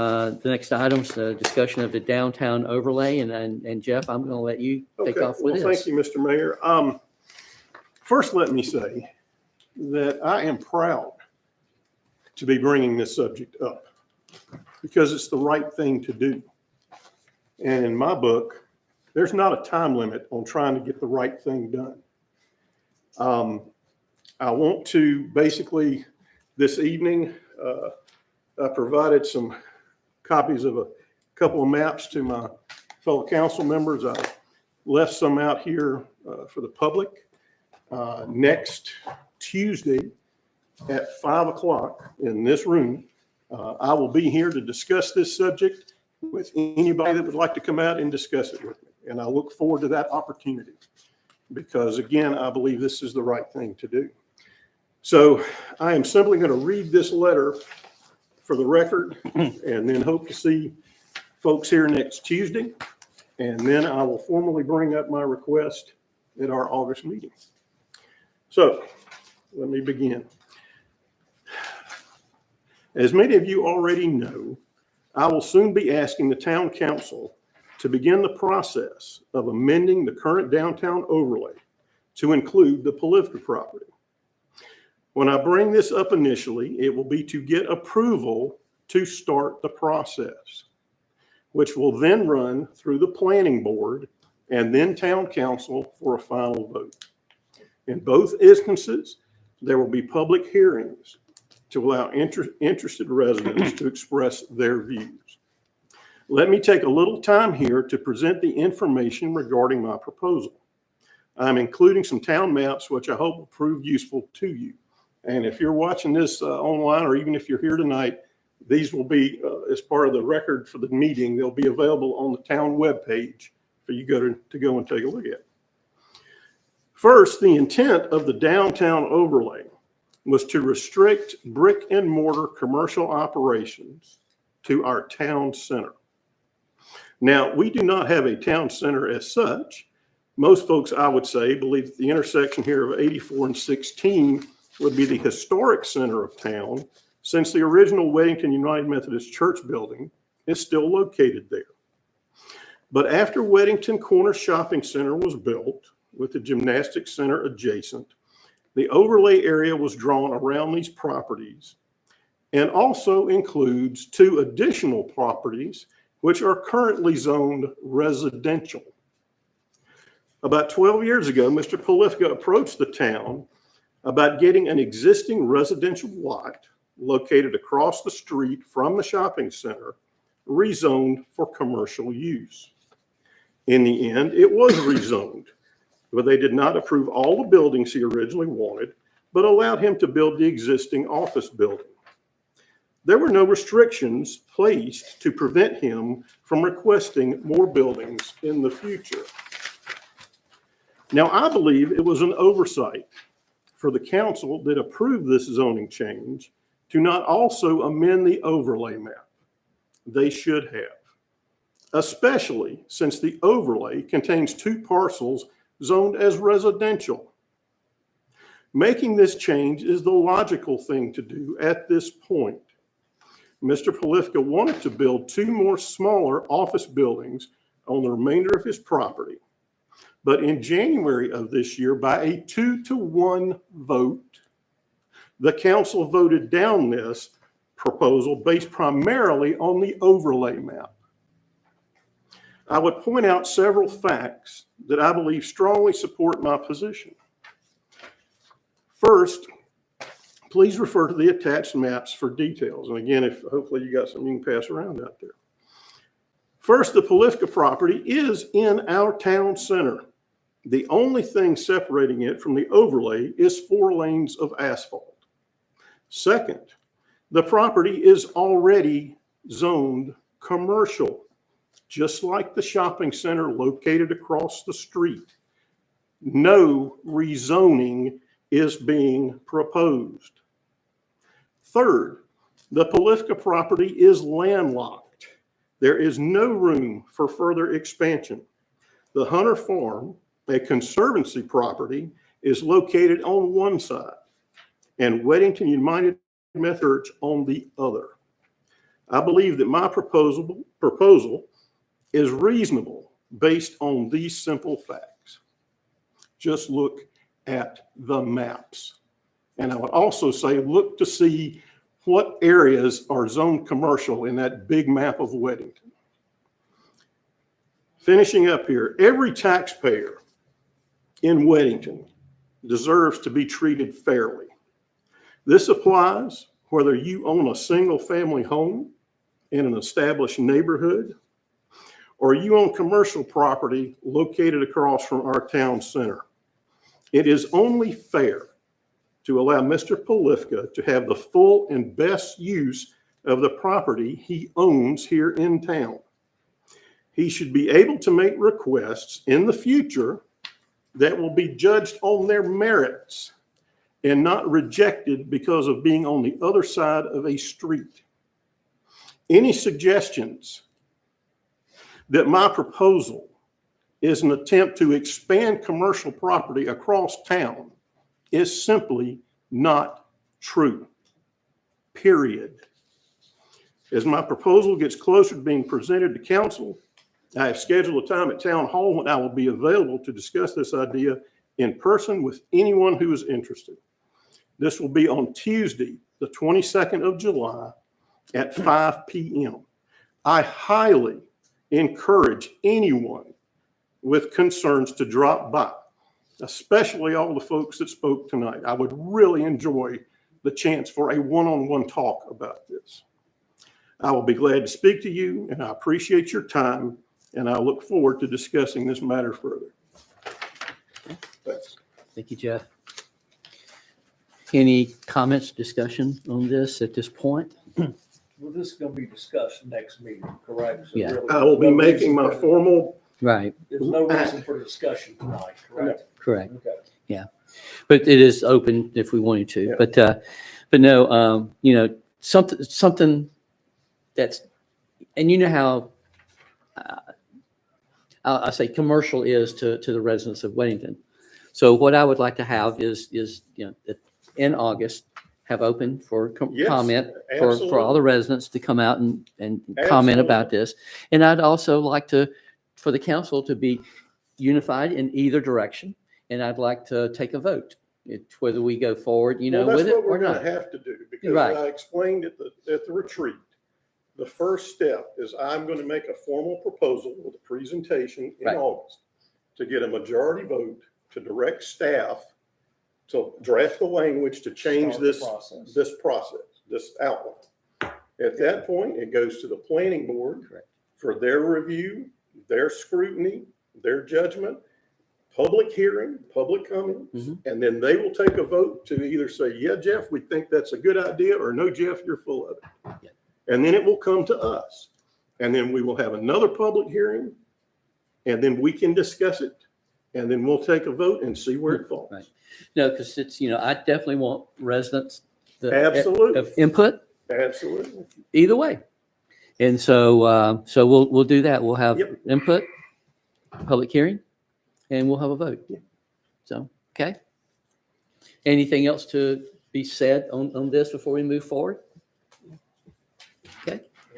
The next item is the discussion of the downtown overlay, and Jeff, I'm going to let you take off with this. Thank you, Mr. Mayor. First, let me say that I am proud to be bringing this subject up because it's the right thing to do. And in my book, there's not a time limit on trying to get the right thing done. I want to basically this evening, I provided some copies of a couple of maps to my fellow council members. I left some out here for the public. Next Tuesday at 5 o'clock in this room, I will be here to discuss this subject with anybody that would like to come out and discuss it with me. And I look forward to that opportunity because, again, I believe this is the right thing to do. So I am simply going to read this letter for the record and then hope to see folks here next Tuesday. And then I will formally bring up my request at our August meeting. So let me begin. As many of you already know, I will soon be asking the town council to begin the process of amending the current downtown overlay to include the Polivka property. When I bring this up initially, it will be to get approval to start the process, which will then run through the planning board and then town council for a final vote. In both instances, there will be public hearings to allow interested residents to express their views. Let me take a little time here to present the information regarding my proposal. I'm including some town maps, which I hope will prove useful to you. And if you're watching this online, or even if you're here tonight, these will be, as part of the record for the meeting, they'll be available on the town webpage for you to go and take a look at. First, the intent of the downtown overlay was to restrict brick and mortar commercial operations to our town center. Now, we do not have a town center as such. Most folks, I would say, believe that the intersection here of 84 and 16 would be the historic center of town, since the original Weddington United Methodist Church building is still located there. But after Weddington Corner Shopping Center was built, with the gymnastics center adjacent, the overlay area was drawn around these properties and also includes 2 additional properties which are currently zoned residential. About 12 years ago, Mr. Polivka approached the town about getting an existing residential lot located across the street from the shopping center rezoned for commercial use. In the end, it was rezoned, but they did not approve all the buildings he originally wanted, but allowed him to build the existing office building. There were no restrictions placed to prevent him from requesting more buildings in the future. Now, I believe it was an oversight for the council that approved this zoning change to not also amend the overlay map. They should have, especially since the overlay contains 2 parcels zoned as residential. Making this change is the logical thing to do at this point. Mr. Polivka wanted to build 2 more smaller office buildings on the remainder of his property. But in January of this year, by a 2-to-1 vote, the council voted down this proposal based primarily on the overlay map. I would point out several facts that I believe strongly support my position. First, please refer to the attached maps for details. And again, if hopefully you got some you can pass around out there. First, the Polivka property is in our town center. The only thing separating it from the overlay is 4 lanes of asphalt. Second, the property is already zoned commercial, just like the shopping center located across the street. No rezoning is being proposed. Third, the Polivka property is landlocked. There is no room for further expansion. The Hunter Farm, a conservancy property, is located on one side and Weddington United Methodist Church on the other. I believe that my proposal is reasonable based on these simple facts. Just look at the maps. And I would also say, look to see what areas are zoned commercial in that big map of Weddington. Finishing up here, every taxpayer in Weddington deserves to be treated fairly. This applies whether you own a single family home in an established neighborhood or you own commercial property located across from our town center. It is only fair to allow Mr. Polifka to have the full and best use of the property he owns here in town. He should be able to make requests in the future that will be judged on their merits and not rejected because of being on the other side of a street. Any suggestions that my proposal is an attempt to expand commercial property across town is simply not true, period. As my proposal gets closer to being presented to council, I have scheduled a time at Town Hall when I will be available to discuss this idea in person with anyone who is interested. This will be on Tuesday, the 22nd of July at 5 p.m. I highly encourage anyone with concerns to drop by, especially all the folks that spoke tonight. I would really enjoy the chance for a one-on-one talk about this. I will be glad to speak to you, and I appreciate your time, and I look forward to discussing this matter further. Thanks. Thank you, Jeff. Any comments, discussion on this at this point? Well, this is gonna be discussed next meeting, correct? So Yeah. really, I will be there's no making my reason for- formal, Right, There's no reason for discussion tonight, correct? correct. Okay. But it is open if we wanted to. Yeah. But no, something that's, and you know how I say commercial is to the residents of Weddington. So what I would like to have is in August, have open for Yes, comment for all absolutely. the residents to come out and comment about this. And I'd also like for the council to be unified in either direction. And I'd like to take a vote. It's whether we go forward, well, with that's it what we're or going not. to have to do, because Right. I explained at the retreat. The first step is I'm going to make a formal proposal with a presentation in Right. August to get a majority vote to direct staff to draft the language to change Start the this process. this outline. At that point, it goes to the planning board Correct. for their review, their scrutiny, their judgment, public hearing, public comments, Mhm. and then they will take a vote to either say, yeah, Jeff, we think that's a good idea, or no, Jeff, you're full of it. Yeah. And then it will come to us. And then we will have another public hearing, and then we can discuss it. And then we'll take a vote and see where it falls. Right. No, because it's, I definitely want residents Absolutely. of input Absolutely. either way. And so we'll do that. We'll have Yep. input, public hearing, and we'll have a vote. Yeah. So, okay. Anything else to be said on this before we move forward?